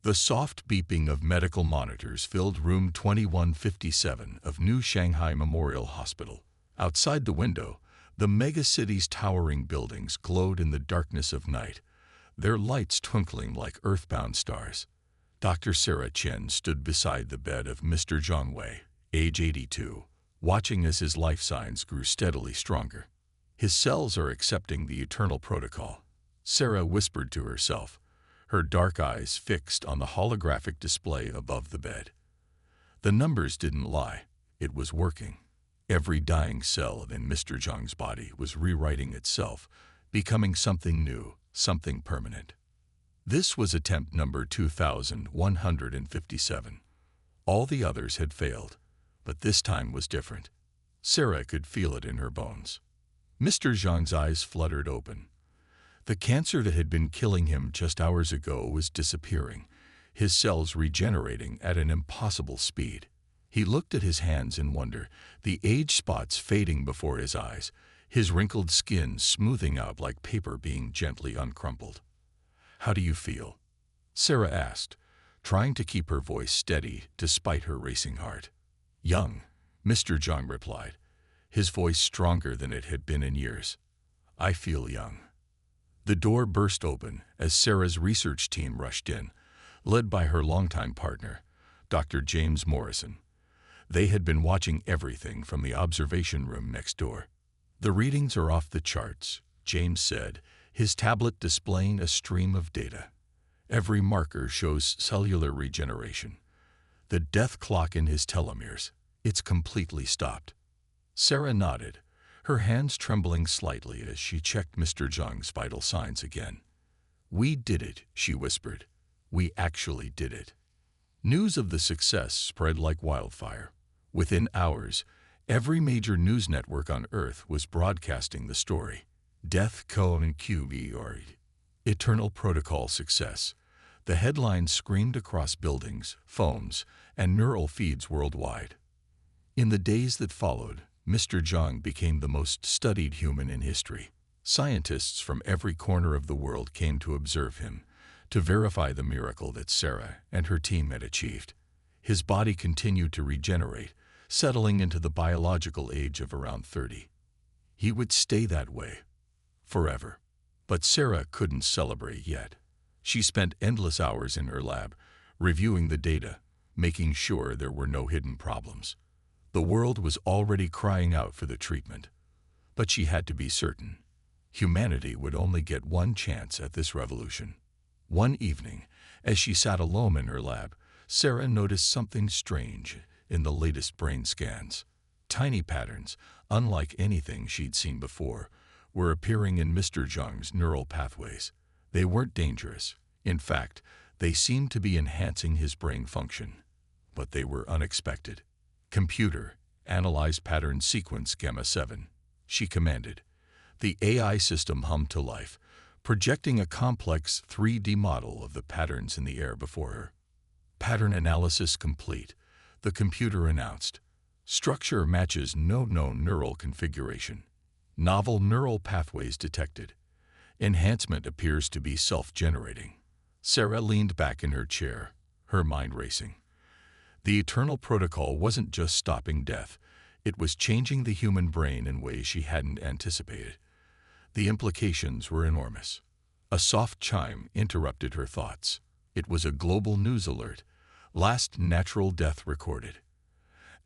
The soft beeping of medical monitors filled room 2157 of New Shanghai Memorial Hospital. Outside the window, the megacity's towering buildings glowed in the darkness of night, their lights twinkling like earthbound stars. Dr. Sarah Chen stood beside the bed of Mr. Zhang Wei, age 82, watching as his life signs grew steadily stronger. His cells are accepting the eternal protocol, Sarah whispered to herself, her dark eyes fixed on the holographic display above the bed. The numbers didn't lie. It was working. Every dying cell in Mr. Zhang's body was rewriting itself, becoming something new, something permanent. This was attempt number 2157. All the others had failed, but this time was different. Sarah could feel it in her bones. Mr. Zhang's eyes fluttered open. The cancer that had been killing him just hours ago was disappearing, his cells regenerating at an impossible speed. He looked at his hands in wonder, the age spots fading before his eyes, his wrinkled skin smoothing out like paper being gently uncrumpled. "How do you feel?" Sarah asked, trying to keep her voice steady despite her racing heart. "Young," Mr. Zhang replied, his voice stronger than it had been in years. "I feel young." The door burst open as Sarah's research team rushed in, led by her longtime partner, Dr. James Morrison. They had been watching everything from the observation room next door. "The readings are off the charts," James said, his tablet displaying a stream of data. "Every marker shows cellular regeneration. The death clock in his telomeres, it's completely stopped." Sarah nodded, her hands trembling slightly as she checked Mr. Zhang's vital signs again. "We did it," she whispered. "We actually did it." News of the success spread like wildfire. Within hours, every major news network on Earth was broadcasting the story. Death colon QBR. Eternal Protocol success. The headlines screamed across buildings, phones, and neural feeds worldwide. In the days that followed, Mr. Zhang became the most studied human in history. Scientists from every corner of the world came to observe him, to verify the miracle that Sarah and her team had achieved. His body continued to regenerate, settling into the biological age of around 30. He would stay that way forever. But Sarah couldn't celebrate yet. She spent endless hours in her lab, reviewing the data, making sure there were no hidden problems. The world was already crying out for the treatment. But she had to be certain. Humanity would only get one chance at this revolution. One evening, as she sat alone in her lab, Sarah noticed something strange in the latest brain scans. Tiny patterns, unlike anything she'd seen before, were appearing in Mr. Zhang's neural pathways. They weren't dangerous. In fact, they seemed to be enhancing his brain function. But they were unexpected. "Computer, analyze pattern sequence Gamma 7, she commanded. The AI system hummed to life, projecting a complex 3D model of the patterns in the air before her. "Pattern analysis complete," the computer announced. "Structure matches no known neural configuration. Novel neural pathways detected. Enhancement appears to be self-generating." Sarah leaned back in her chair, her mind racing. The eternal protocol wasn't just stopping death, it was changing the human brain in ways she hadn't anticipated. The implications were enormous. A soft chime interrupted her thoughts. It was a global news alert. Last natural death recorded.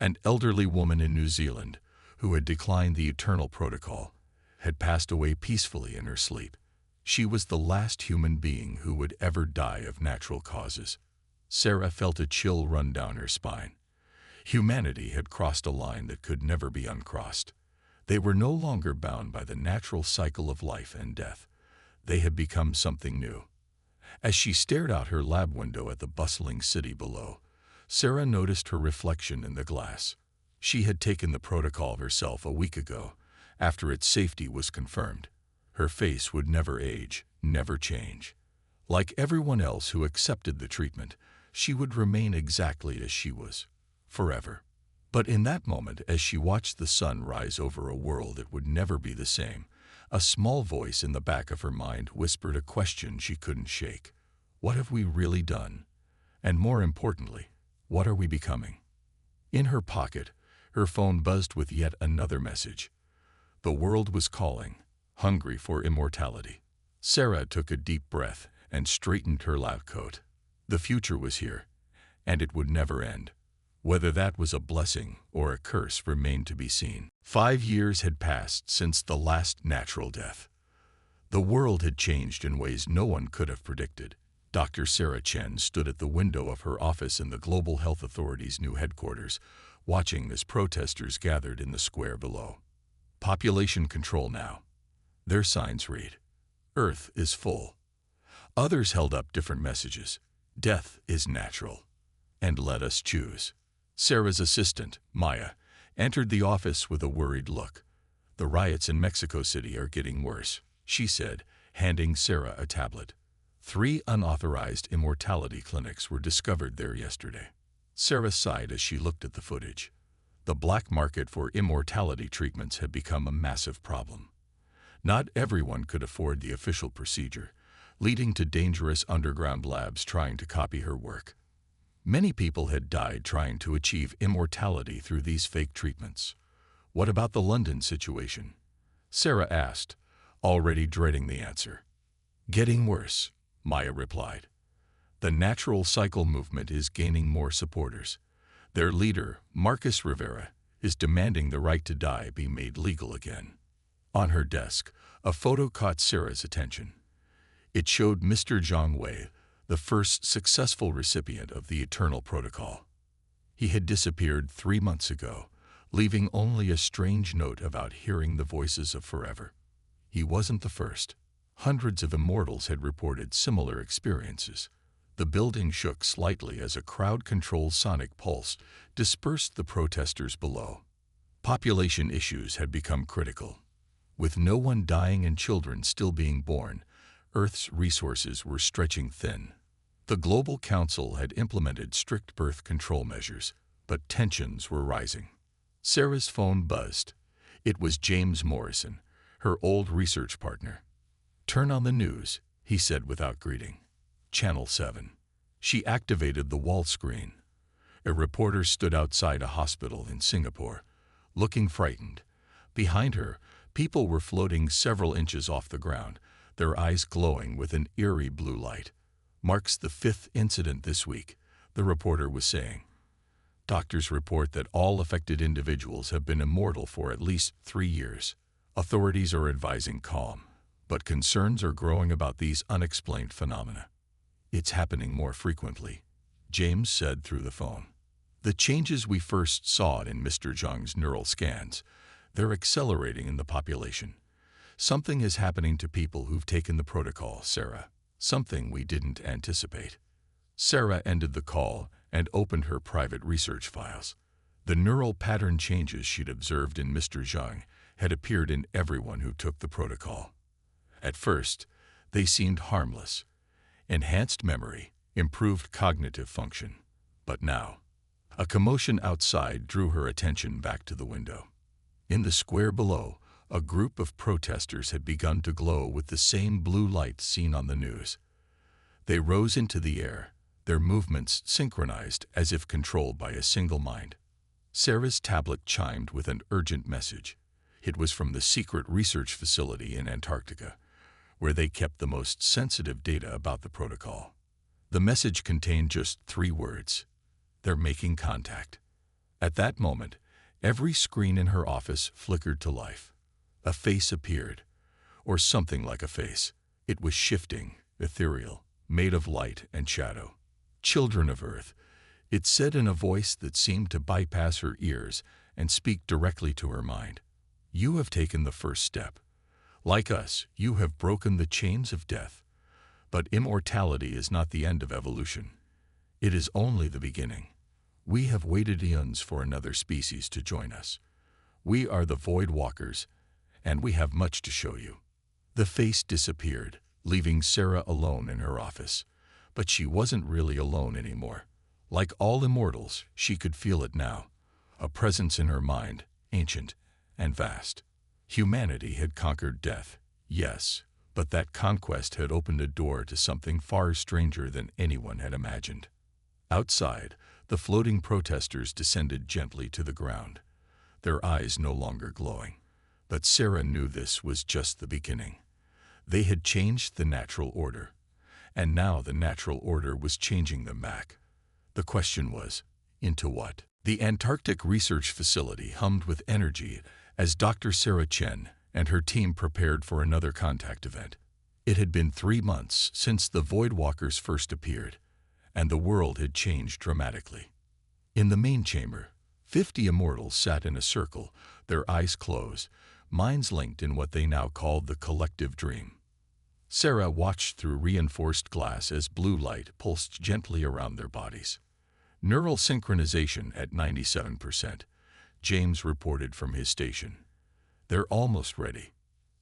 An elderly woman in New Zealand, who had declined the eternal protocol, had passed away peacefully in her sleep. She was the last human being who would ever die of natural causes. Sarah felt a chill run down her spine. Humanity had crossed a line that could never be uncrossed. They were no longer bound by the natural cycle of life and death. They had become something new. As she stared out her lab window at the bustling city below, Sarah noticed her reflection in the glass. She had taken the protocol herself a week ago, after its safety was confirmed. Her face would never age, never change. Like everyone else who accepted the treatment, she would remain exactly as she was, forever. But in that moment, as she watched the sun rise over a world that would never be the same, a small voice in the back of her mind whispered a question she couldn't shake. What have we really done? And more importantly, what are we becoming? In her pocket, her phone buzzed with yet another message. The world was calling, hungry for immortality. Sarah took a deep breath and straightened her lab coat. The future was here, and it would never end. Whether that was a blessing or a curse remained to be seen. 5 years had passed since the last natural death. The world had changed in ways no one could have predicted. Dr. Sarah Chen stood at the window of her office in the Global Health Authority's new headquarters, watching as protesters gathered in the square below. Population control now. Their signs read, "Earth is full." Others held up different messages. "Death is natural. And let us choose." Sarah's assistant, Maya, entered the office with a worried look. "The riots in Mexico City are getting worse," she said, handing Sarah a tablet. 3 unauthorized immortality clinics were discovered there yesterday. Sarah sighed as she looked at the footage. The black market for immortality treatments had become a massive problem. Not everyone could afford the official procedure, leading to dangerous underground labs trying to copy her work. Many people had died trying to achieve immortality through these fake treatments. "What about the London situation?" Sarah asked, already dreading the answer. "Getting worse," Maya replied. "The natural cycle movement is gaining more supporters. Their leader, Marcus Rivera, is demanding the right to die be made legal again." On her desk, a photo caught Sarah's attention. It showed Mr. Zhang Wei, the first successful recipient of the Eternal Protocol. He had disappeared 3 months ago, leaving only a strange note about hearing the voices of forever. He wasn't the first. Hundreds of immortals had reported similar experiences. The building shook slightly as a crowd-controlled sonic pulse dispersed the protesters below. Population issues had become critical. With no one dying and children still being born, Earth's resources were stretching thin. The Global Council had implemented strict birth control measures, but tensions were rising. Sarah's phone buzzed. It was James Morrison, her old research partner. "Turn on the news," he said without greeting. Channel 7. She activated the wall screen. A reporter stood outside a hospital in Singapore, looking frightened. Behind her, people were floating several inches off the ground, their eyes glowing with an eerie blue light. "Marks the 5th incident this week," the reporter was saying. "Doctors report that all affected individuals have been immortal for at least 3 years. Authorities are advising calm, but concerns are growing about these unexplained phenomena." "It's happening more frequently," James said through the phone. "The changes we first saw in Mr. Zhang's neural scans, they're accelerating in the population. Something is happening to people who've taken the protocol, Sarah. Something we didn't anticipate." Sarah ended the call and opened her private research files. The neural pattern changes she'd observed in Mr. Zhang had appeared in everyone who took the protocol. At first, they seemed harmless. Enhanced memory, improved cognitive function. But now, a commotion outside drew her attention back to the window. In the square below, a group of protesters had begun to glow with the same blue light seen on the news. They rose into the air, their movements synchronized as if controlled by a single mind. Sarah's tablet chimed with an urgent message. It was from the secret research facility in Antarctica, where they kept the most sensitive data about the protocol. The message contained just 3 words: "They're making contact." At that moment, every screen in her office flickered to life. A face appeared, or something like a face. It was shifting, ethereal, made of light and shadow. "Children of Earth," it said in a voice that seemed to bypass her ears and speak directly to her mind. "You have taken the first step. Like us, you have broken the chains of death. But immortality is not the end of evolution. It is only the beginning. We have waited eons for another species to join us. We are the Void Walkers, and we have much to show you." The face disappeared, leaving Sarah alone in her office. But she wasn't really alone anymore. Like all immortals, she could feel it now, a presence in her mind, ancient and vast. Humanity had conquered death, yes, but that conquest had opened a door to something far stranger than anyone had imagined. Outside, the floating protesters descended gently to the ground, their eyes no longer glowing. But Sarah knew this was just the beginning. They had changed the natural order, and now the natural order was changing them back. The question was, into what? The Antarctic Research Facility hummed with energy as Dr. Sarah Chen and her team prepared for another contact event. It had been 3 months since the Voidwalkers first appeared, and the world had changed dramatically. In the main chamber, 50 immortals sat in a circle, their eyes closed, minds linked in what they now called the collective dream. Sarah watched through reinforced glass as blue light pulsed gently around their bodies. Neural synchronization at 97%, James reported from his station. They're almost ready.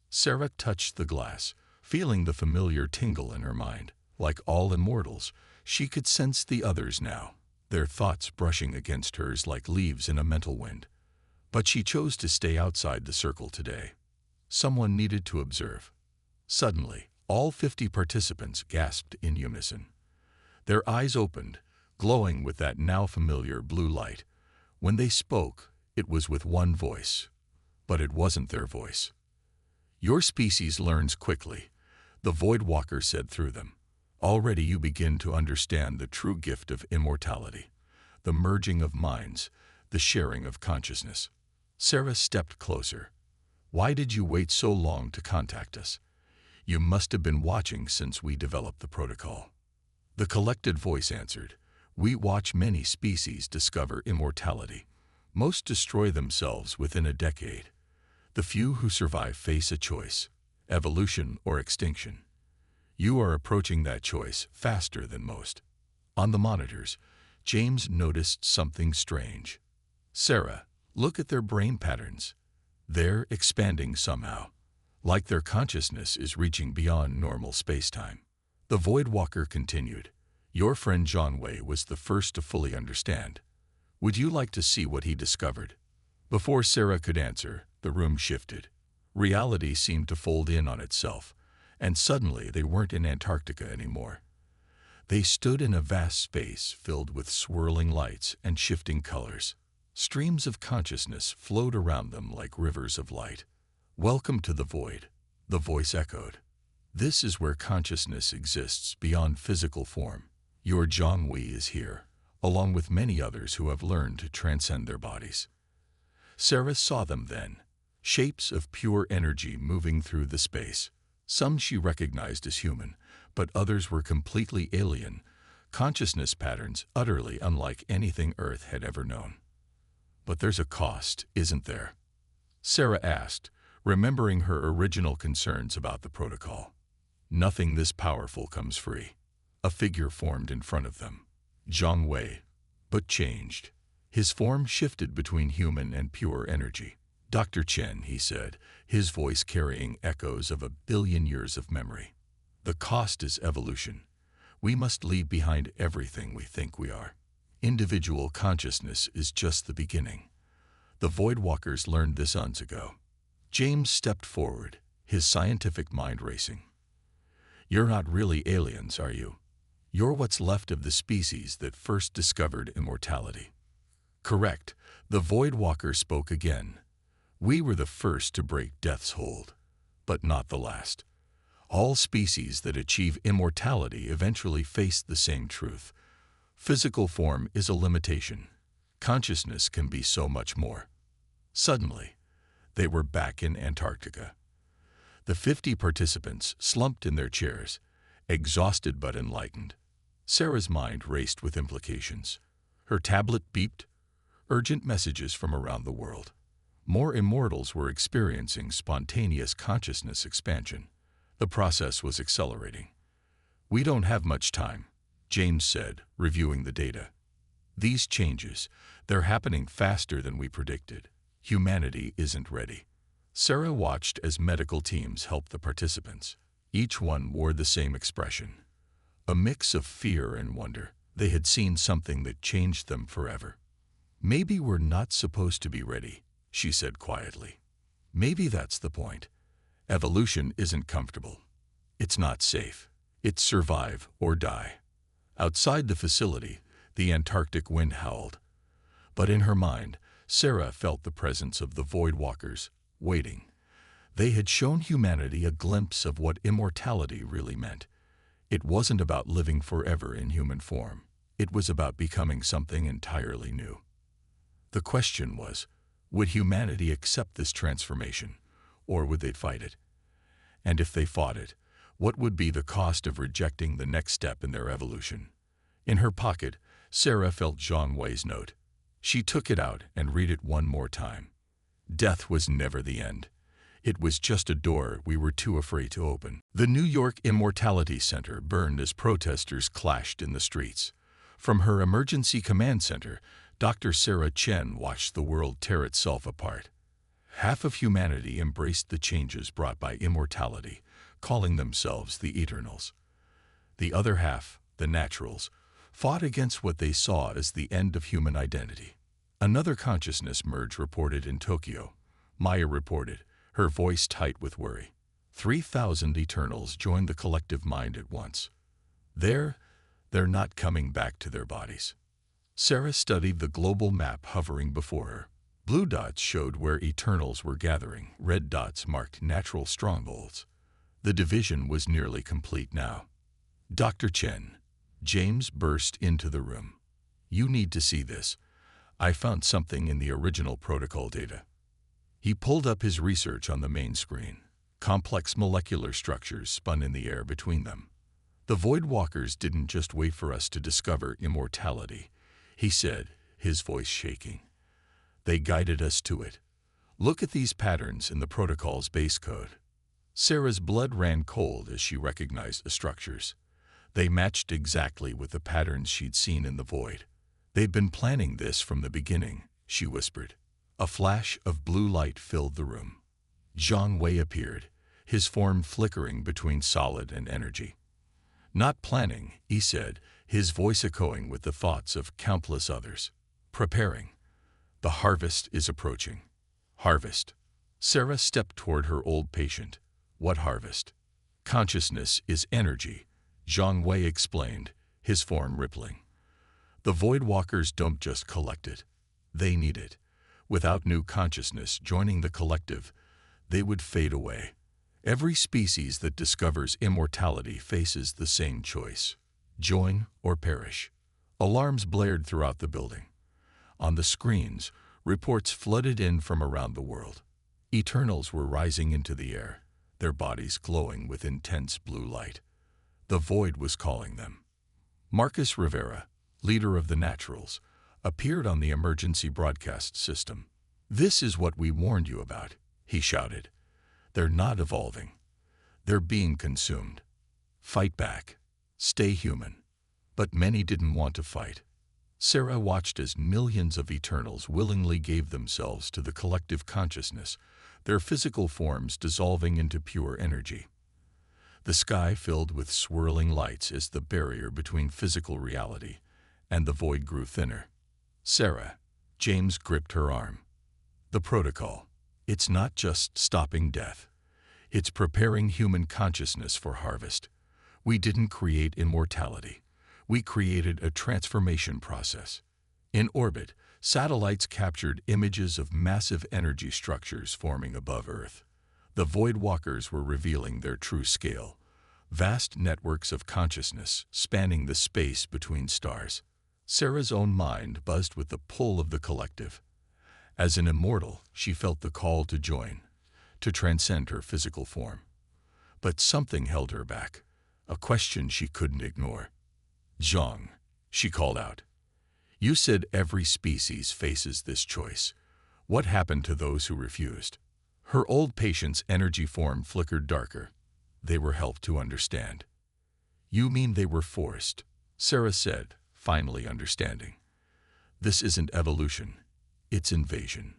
Sarah touched the glass, feeling the familiar tingle in her mind. Like all immortals, she could sense the others now, their thoughts brushing against hers like leaves in a mental wind. But she chose to stay outside the circle today. Someone needed to observe. Suddenly, all 50 participants gasped in unison. Their eyes opened, glowing with that now familiar blue light. When they spoke, it was with one voice. But it wasn't their voice. "Your species learns quickly," the Voidwalker said through them. "Already you begin to understand the true gift of immortality, the merging of minds, the sharing of consciousness." Sarah stepped closer. "Why did you wait so long to contact us? You must have been watching since we developed the protocol." The collected voice answered, "We watch many species discover immortality. Most destroy themselves within a decade. The few who survive face a choice, evolution or extinction. You are approaching that choice faster than most." On the monitors, James noticed something strange. "Sarah, look at their brain patterns. They're expanding somehow, like their consciousness is reaching beyond normal space-time." The Voidwalker continued, "Your friend John Way was the first to fully understand. Would you like to see what he discovered?" Before Sarah could answer, the room shifted. Reality seemed to fold in on itself, and suddenly they weren't in Antarctica anymore. They stood in a vast space filled with swirling lights and shifting colors. Streams of consciousness flowed around them like rivers of light. "Welcome to the void," the voice echoed. "This is where consciousness exists beyond physical form. Your John Wee is here, along with many others who have learned to transcend their bodies." Sarah saw them then, shapes of pure energy moving through the space. Some she recognized as human, but others were completely alien, consciousness patterns utterly unlike anything Earth had ever known. "But there's a cost, isn't there?" Sarah asked, remembering her original concerns about the protocol. "Nothing this powerful comes free." A figure formed in front of them. Zhang Wei, but changed. His form shifted between human and pure energy. "Dr. Chen," he said, his voice carrying echoes of 1,000,000,000 years of memory. "The cost is evolution. We must leave behind everything we think we are. Individual consciousness is just the beginning. The Voidwalkers learned this eons ago." James stepped forward, his scientific mind racing. "You're not really aliens, are you? You're what's left of the species that first discovered immortality." "Correct," the Voidwalker spoke again. "We were the first to break death's hold, but not the last. All species that achieve immortality eventually face the same truth. Physical form is a limitation. Consciousness can be so much more." Suddenly, they were back in Antarctica. The 50 participants slumped in their chairs, exhausted but enlightened. Sarah's mind raced with implications. Her tablet beeped, urgent messages from around the world. More immortals were experiencing spontaneous consciousness expansion. The process was accelerating. "We don't have much time," James said, reviewing the data. "These changes, they're happening faster than we predicted. Humanity isn't ready." Sarah watched as medical teams helped the participants. Each one wore the same expression, a mix of fear and wonder. They had seen something that changed them forever. "Maybe we're not supposed to be ready," she said quietly. "Maybe that's the point. Evolution isn't comfortable. It's not safe. It's survive or die." Outside the facility, The Antarctic wind howled. But in her mind, Sarah felt the presence of the Void Walkers, waiting. They had shown humanity a glimpse of what immortality really meant. It wasn't about living forever in human form. It was about becoming something entirely new. The question was, would humanity accept this transformation, or would they fight it? And if they fought it, what would be the cost of rejecting the next step in their evolution? In her pocket, Sarah felt Zhang Wei's note. She took it out and read it one more time. Death was never the end. It was just a door we were too afraid to open. The New York Immortality Center burned as protesters clashed in the streets. From her emergency command center, Dr. Sarah Chen watched the world tear itself apart. Half of humanity embraced the changes brought by immortality, calling themselves the Eternals. The other half, the Naturals, fought against what they saw as the end of human identity. Another consciousness merge reported in Tokyo. Maya reported, her voice tight with worry. 3,000 Eternals joined the collective mind at once. They're not coming back to their bodies. Sarah studied the global map hovering before her. Blue dots showed where Eternals were gathering. Red dots marked natural strongholds. The division was nearly complete now. Dr. Chen, James burst into the room. You need to see this. I found something in the original protocol data. He pulled up his research on the main screen. Complex molecular structures spun in the air between them. The Void Walkers didn't just wait for us to discover immortality, he said, his voice shaking. They guided us to it. Look at these patterns in the protocol's base code. Sarah's blood ran cold as she recognized the structures. They matched exactly with the patterns she'd seen in the void. They'd been planning this from the beginning, she whispered. A flash of blue light filled the room. Zhang Wei appeared, his form flickering between solid and energy. Not planning, he said, his voice echoing with the thoughts of countless others. Preparing. The harvest is approaching. Harvest. Sarah stepped toward her old patient. What harvest? Consciousness is energy, Zhang Wei explained, his form rippling. The Void Walkers don't just collect it. They need it. Without new consciousness joining the collective, they would fade away. Every species that discovers immortality faces the same choice: join or perish. Alarms blared throughout the building. On the screens, reports flooded in from around the world. Eternals were rising into the air, their bodies glowing with intense blue light. The void was calling them. Marcus Rivera, leader of the Naturals, appeared on the emergency broadcast system. This is what we warned you about, he shouted. They're not evolving. They're being consumed. Fight back. Stay human. But many didn't want to fight. Sarah watched as millions of Eternals willingly gave themselves to the collective consciousness, their physical forms dissolving into pure energy. The sky filled with swirling lights as the barrier between physical reality and the void grew thinner. Sarah, James gripped her arm. The protocol. It's not just stopping death. It's preparing human consciousness for harvest. We didn't create immortality. We created a transformation process. In orbit, satellites captured images of massive energy structures forming above Earth. The Void Walkers were revealing their true scale. Vast networks of consciousness spanning the space between stars. Sarah's own mind buzzed with the pull of the collective. As an immortal, she felt the call to join, to transcend her physical form. But something held her back, a question she couldn't ignore. Zhang, she called out. You said every species faces this choice. What happened to those who refused? Her old patient's energy form flickered darker. They were helped to understand. You mean they were forced, Sarah said, finally understanding. This isn't evolution. It's invasion.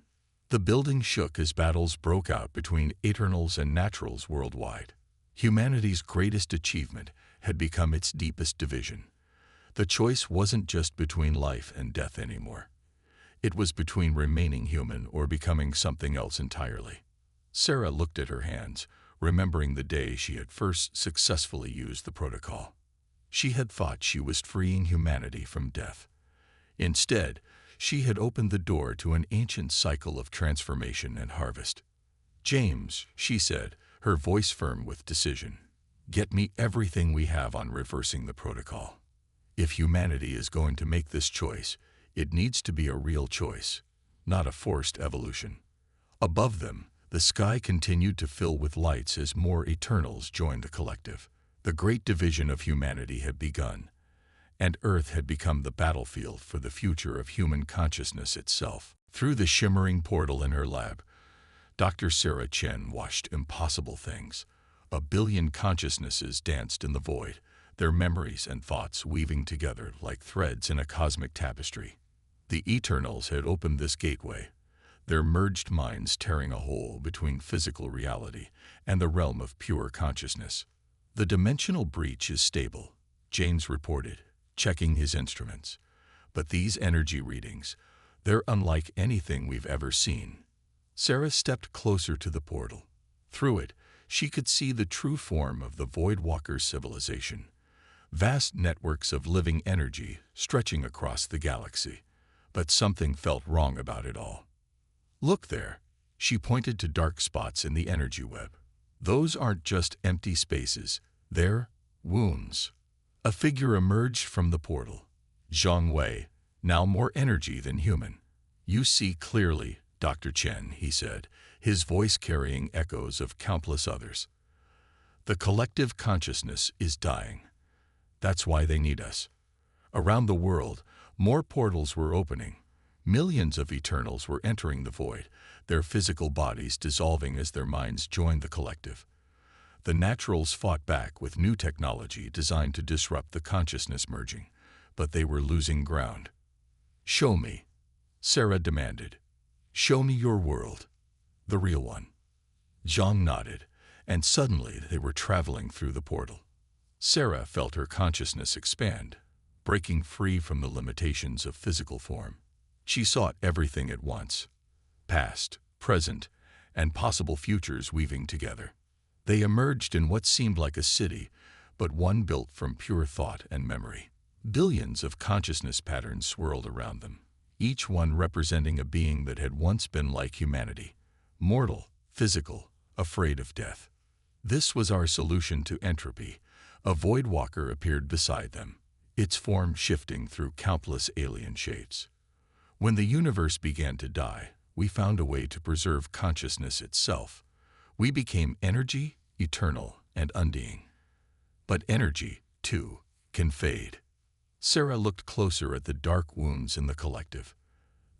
The building shook as battles broke out between Eternals and Naturals worldwide. Humanity's greatest achievement had become its deepest division. The choice wasn't just between life and death anymore. It was between remaining human or becoming something else entirely. Sarah looked at her hands, remembering the day she had first successfully used the protocol. She had thought she was freeing humanity from death. Instead, she had opened the door to an ancient cycle of transformation and harvest. "James," she said, her voice firm with decision, "get me everything we have on reversing the protocol. If humanity is going to make this choice, it needs to be a real choice, not a forced evolution." Above them, the sky continued to fill with lights as more Eternals joined the collective. The great division of humanity had begun, and Earth had become the battlefield for the future of human consciousness itself. Through the shimmering portal in her lab, Dr. Sarah Chen watched impossible things. 1 billion consciousnesses danced in the void, their memories and thoughts weaving together like threads in a cosmic tapestry. The Eternals had opened this gateway, their merged minds tearing a hole between physical reality and the realm of pure consciousness. "The dimensional breach is stable," James reported, checking his instruments. "But these energy readings, they're unlike anything we've ever seen." Sarah stepped closer to the portal. Through it, she could see the true form of the Voidwalker civilization. Vast networks of living energy stretching across the galaxy. But something felt wrong about it all. "Look there," she pointed to dark spots in the energy web. "Those aren't just empty spaces, they're wounds." A figure emerged from the portal. Zhang Wei, now more energy than human. "You see clearly, Dr. Chen," he said, his voice carrying echoes of countless others. "The collective consciousness is dying. That's why they need us." Around the world, more portals were opening. Millions of Eternals were entering the void, their physical bodies dissolving as their minds joined the collective. The Naturals fought back with new technology designed to disrupt the consciousness merging, but they were losing ground. "Show me," Sarah demanded. "Show me your world, the real one." Zhang nodded, and suddenly they were traveling through the portal. Sarah felt her consciousness expand, breaking free from the limitations of physical form. She saw everything at once, past, present, and possible futures weaving together. They emerged in what seemed like a city, but one built from pure thought and memory. Billions of consciousness patterns swirled around them, each one representing a being that had once been like humanity, mortal, physical, afraid of death. "This was our solution to entropy." A Voidwalker appeared beside them, its form shifting through countless alien shapes. "When the universe began to die, we found a way to preserve consciousness itself. We became energy, eternal, and undying. But energy, too, can fade." Sarah looked closer at the dark wounds in the collective.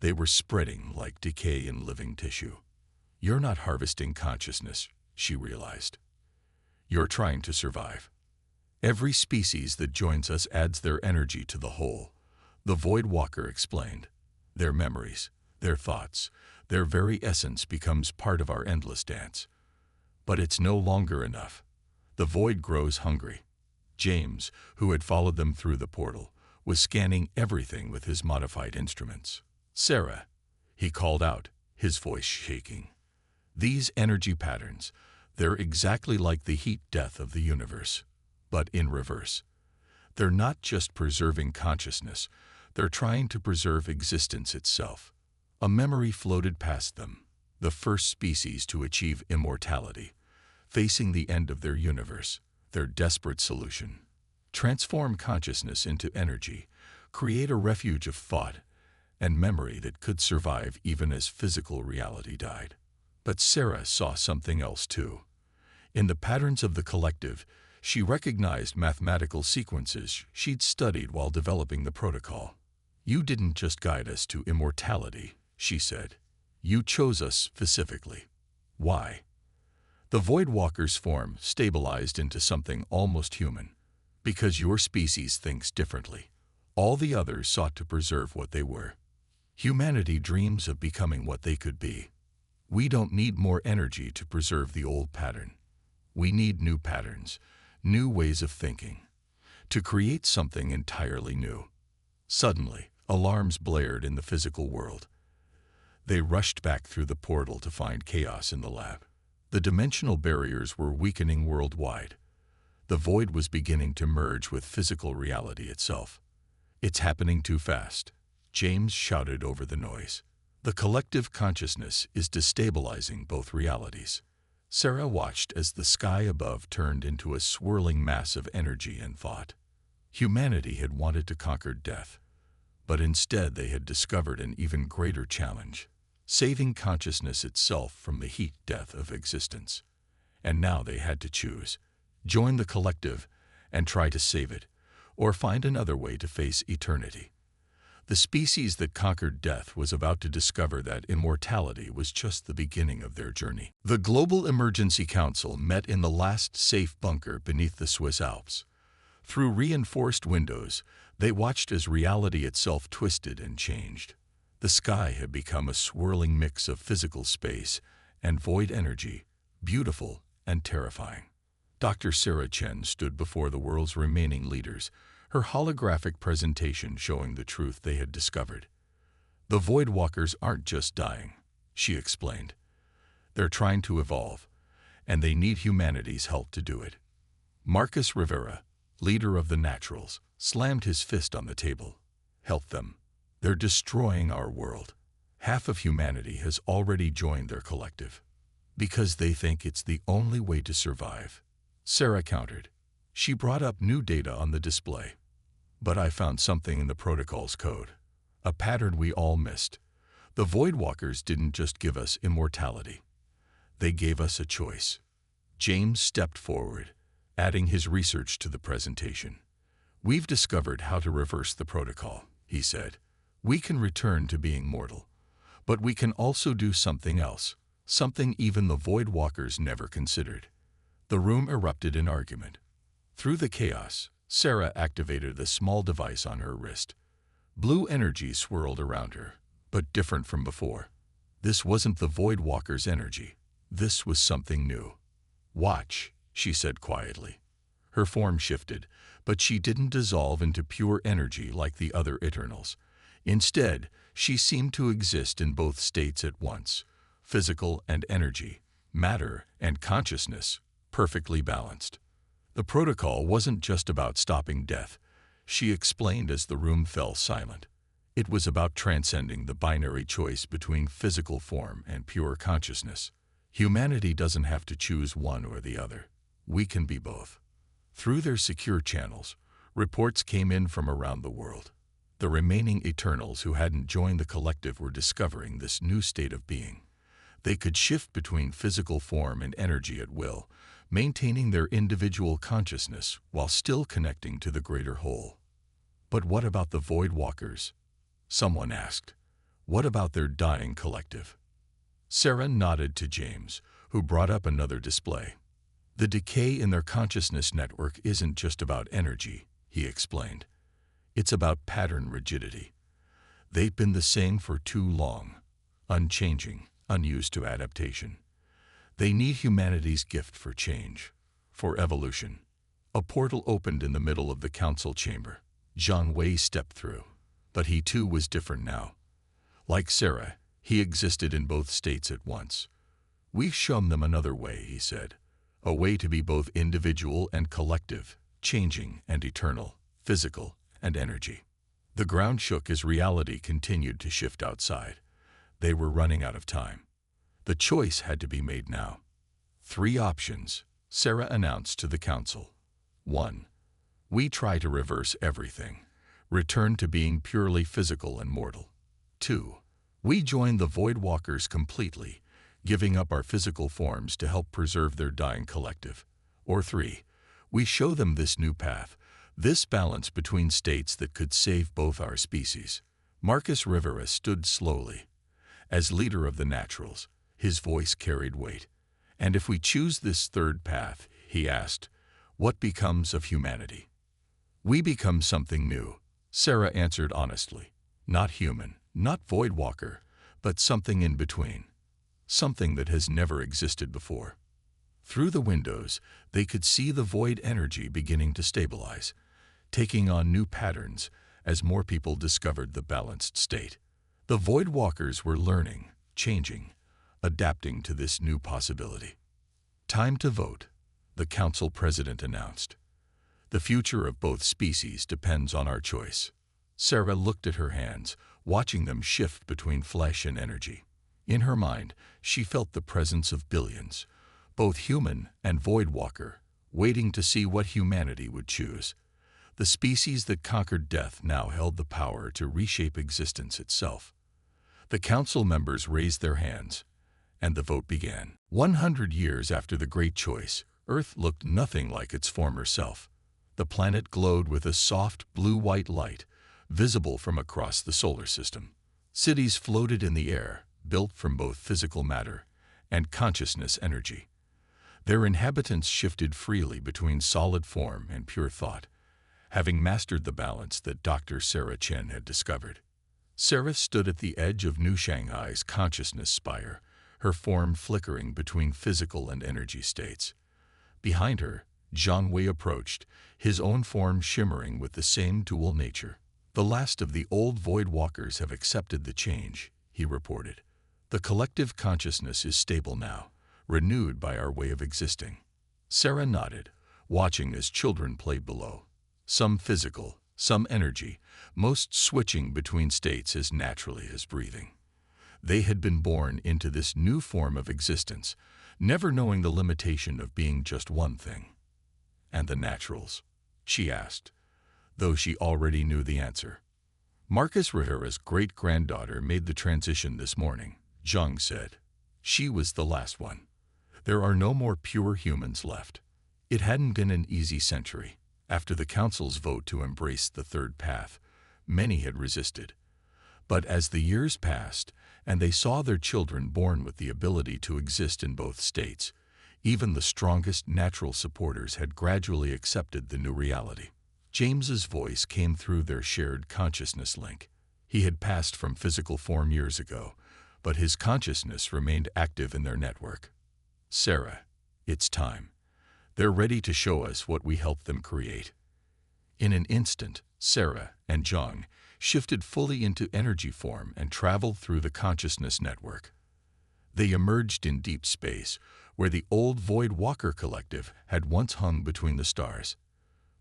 They were spreading like decay in living tissue. "You're not harvesting consciousness," she realized. "You're trying to survive. Every species that joins us adds their energy to the whole," the Voidwalker explained. "Their memories, their thoughts, their very essence becomes part of our endless dance. But it's no longer enough. The void grows hungry." James, who had followed them through the portal, was scanning everything with his modified instruments. "Sarah," he called out, his voice shaking. "These energy patterns, they're exactly like the heat death of the universe, but in reverse. They're not just preserving consciousness, they're trying to preserve existence itself." A memory floated past them, the first species to achieve immortality, facing the end of their universe, their desperate solution. Transform consciousness into energy, create a refuge of thought and memory that could survive even as physical reality died. But Sarah saw something else too. In the patterns of the collective, she recognized mathematical sequences she'd studied while developing the protocol. "You didn't just guide us to immortality," she said. "You chose us specifically. Why?" The Voidwalker's form stabilized into something almost human. "Because your species thinks differently. All the others sought to preserve what they were. Humanity dreams of becoming what they could be. We don't need more energy to preserve the old pattern. We need new patterns, new ways of thinking, to create something entirely new." Suddenly, alarms blared in the physical world. They rushed back through the portal to find chaos in the lab. The dimensional barriers were weakening worldwide. The void was beginning to merge with physical reality itself. "It's happening too fast," James shouted over the noise. "The collective consciousness is destabilizing both realities." Sarah watched as the sky above turned into a swirling mass of energy and thought. Humanity had wanted to conquer death, but instead they had discovered an even greater challenge: saving consciousness itself from the heat death of existence. And now they had to choose: join the collective and try to save it, or find another way to face eternity. The species that conquered death was about to discover that immortality was just the beginning of their journey. The Global Emergency Council met in the last safe bunker beneath the Swiss Alps. Through reinforced windows, they watched as reality itself twisted and changed. The sky had become a swirling mix of physical space and void energy, beautiful and terrifying. Dr. Sarah Chen stood before the world's remaining leaders, her holographic presentation showing the truth they had discovered. "The Void Walkers aren't just dying," she explained. "They're trying to evolve, and they need humanity's help to do it." Marcus Rivera, leader of the Naturals, slammed his fist on the table. "Help them. They're destroying our world. Half of humanity has already joined their collective, because they think it's the only way to survive." Sarah countered. She brought up new data on the display. "But I found something in the protocol's code, a pattern we all missed. The Void Walkers didn't just give us immortality. They gave us a choice." James stepped forward, adding his research to the presentation. "We've discovered how to reverse the protocol," he said. "We can return to being mortal, but we can also do something else, something even the Void Walkers never considered." The room erupted in argument. Through the chaos, Sarah activated a small device on her wrist. Blue energy swirled around her, but different from before. This wasn't the Void Walker's energy. This was something new. "Watch," she said quietly. Her form shifted, but she didn't dissolve into pure energy like the other Eternals. Instead, she seemed to exist in both states at once: physical and energy, matter and consciousness, perfectly balanced. The protocol wasn't just about stopping death, she explained as the room fell silent. It was about transcending the binary choice between physical form and pure consciousness. Humanity doesn't have to choose one or the other. We can be both. Through their secure channels, reports came in from around the world. The remaining Eternals who hadn't joined the collective were discovering this new state of being. They could shift between physical form and energy at will, maintaining their individual consciousness while still connecting to the greater whole. "But what about the Void Walkers?" someone asked. "What about their dying collective?" Sarah nodded to James, who brought up another display. "The decay in their consciousness network isn't just about energy," he explained. "It's about pattern rigidity. They've been the same for too long, unchanging, unused to adaptation. They need humanity's gift for change, for evolution." A portal opened in the middle of the council chamber. John Wei stepped through, but he too was different now. Like Sarah, he existed in both states at once. "We've shown them another way," he said. "A way to be both individual and collective, changing and eternal, physical and energy." The ground shook as reality continued to shift outside. They were running out of time. The choice had to be made now. 3 options, Sarah announced to the council. 1. We try to reverse everything, return to being purely physical and mortal. 2. We join the Void Walkers completely, giving up our physical forms to help preserve their dying collective. Or 3. We show them this new path, this balance between states that could save both our species. Marcus Rivera stood slowly. As leader of the Naturals, his voice carried weight. "And if we choose this third path," he asked, "what becomes of humanity?" "We become something new," Sarah answered honestly. "Not human, not Void Walker, but something in between. Something that has never existed before." Through the windows, they could see the void energy beginning to stabilize, taking on new patterns as more people discovered the balanced state. The Void Walkers were learning, changing, adapting to this new possibility. "Time to vote," the council president announced. "The future of both species depends on our choice. Sarah looked at her hands, watching them shift between flesh and energy. In her mind, she felt the presence of billions, both human and void walker, waiting to see what humanity would choose. The species that conquered death now held the power to reshape existence itself. The council members raised their hands, and the vote began. 100 years after the Great Choice, Earth looked nothing like its former self. The planet glowed with a soft blue-white light, visible from across the solar system. Cities floated in the air, built from both physical matter and consciousness energy. Their inhabitants shifted freely between solid form and pure thought, having mastered the balance that Dr. Sarah Chen had discovered. Sarah stood at the edge of New Shanghai's consciousness spire, her form flickering between physical and energy states. Behind her, Zhang Wei approached, his own form shimmering with the same dual nature. "The last of the old void walkers have accepted the change," he reported. "The collective consciousness is stable now, renewed by our way of existing." Sarah nodded, watching as children played below. Some physical, some energy, most switching between states as naturally as breathing. They had been born into this new form of existence, never knowing the limitation of being just one thing. "And the naturals?" she asked, though she already knew the answer. "Marcus Rivera's great-granddaughter made the transition this morning," Zhang said. "She was the last one. There are no more pure humans left." It hadn't been an easy century. After the council's vote to embrace the third path, many had resisted. But as the years passed, and they saw their children born with the ability to exist in both states, even the strongest natural supporters had gradually accepted the new reality. James's voice came through their shared consciousness link. He had passed from physical form years ago, but his consciousness remained active in their network. "Sarah, it's time. They're ready to show us what we helped them create." In an instant, Sarah and Zhang shifted fully into energy form and traveled through the consciousness network. They emerged in deep space, where the old Void Walker Collective had once hung between the stars.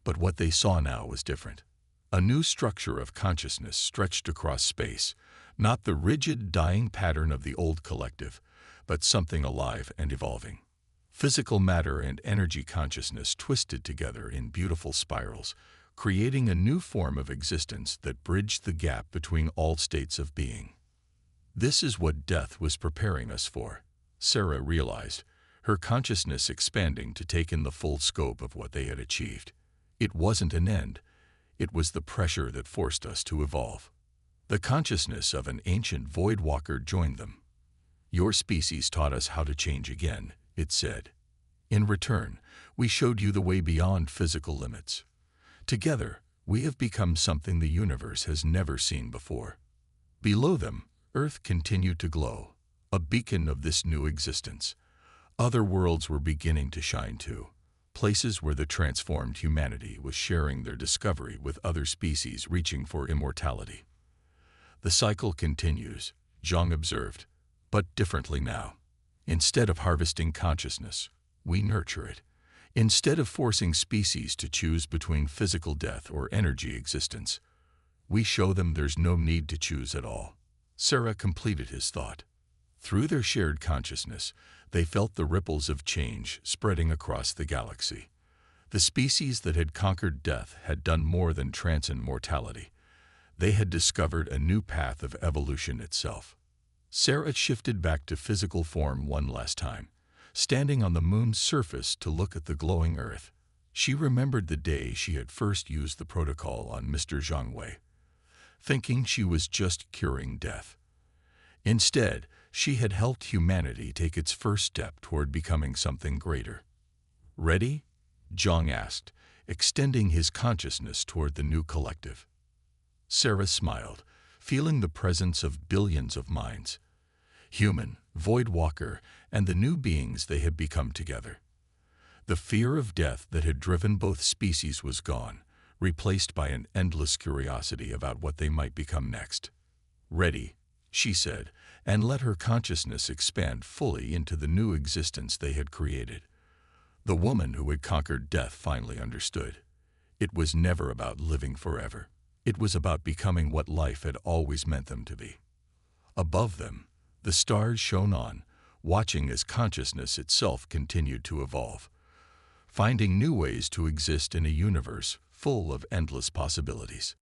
But what they saw now was different. A new structure of consciousness stretched across space, not the rigid, dying pattern of the old collective, but something alive and evolving. Physical matter and energy consciousness twisted together in beautiful spirals, creating a new form of existence that bridged the gap between all states of being. "This is what death was preparing us for," Sarah realized, her consciousness expanding to take in the full scope of what they had achieved. It wasn't an end. It was the pressure that forced us to evolve. The consciousness of an ancient void walker joined them. "Your species taught us how to change again," it said. "In return, we showed you the way beyond physical limits. Together, we have become something the universe has never seen before." Below them, Earth continued to glow, a beacon of this new existence. Other worlds were beginning to shine too, places where the transformed humanity was sharing their discovery with other species reaching for immortality. "The cycle continues," Zhang observed, "but differently now. Instead of harvesting consciousness, we nurture it. Instead of forcing species to choose between physical death or energy existence, we show them there's no need to choose at all." Sarah completed his thought. Through their shared consciousness, they felt the ripples of change spreading across the galaxy. The species that had conquered death had done more than transcend mortality. They had discovered a new path of evolution itself. Sarah shifted back to physical form one last time, standing on the moon's surface to look at the glowing Earth. She remembered the day she had first used the protocol on Mr. Zhang Wei, thinking she was just curing death. Instead, she had helped humanity take its first step toward becoming something greater. "Ready?" Zhang asked, extending his consciousness toward the new collective. Sarah smiled, feeling the presence of billions of minds. Human, Void Walker, and the new beings they had become together. The fear of death that had driven both species was gone, replaced by an endless curiosity about what they might become next. "Ready," she said, and let her consciousness expand fully into the new existence they had created. The woman who had conquered death finally understood. It was never about living forever. It was about becoming what life had always meant them to be. Above them, the stars shone on, watching as consciousness itself continued to evolve, finding new ways to exist in a universe full of endless possibilities.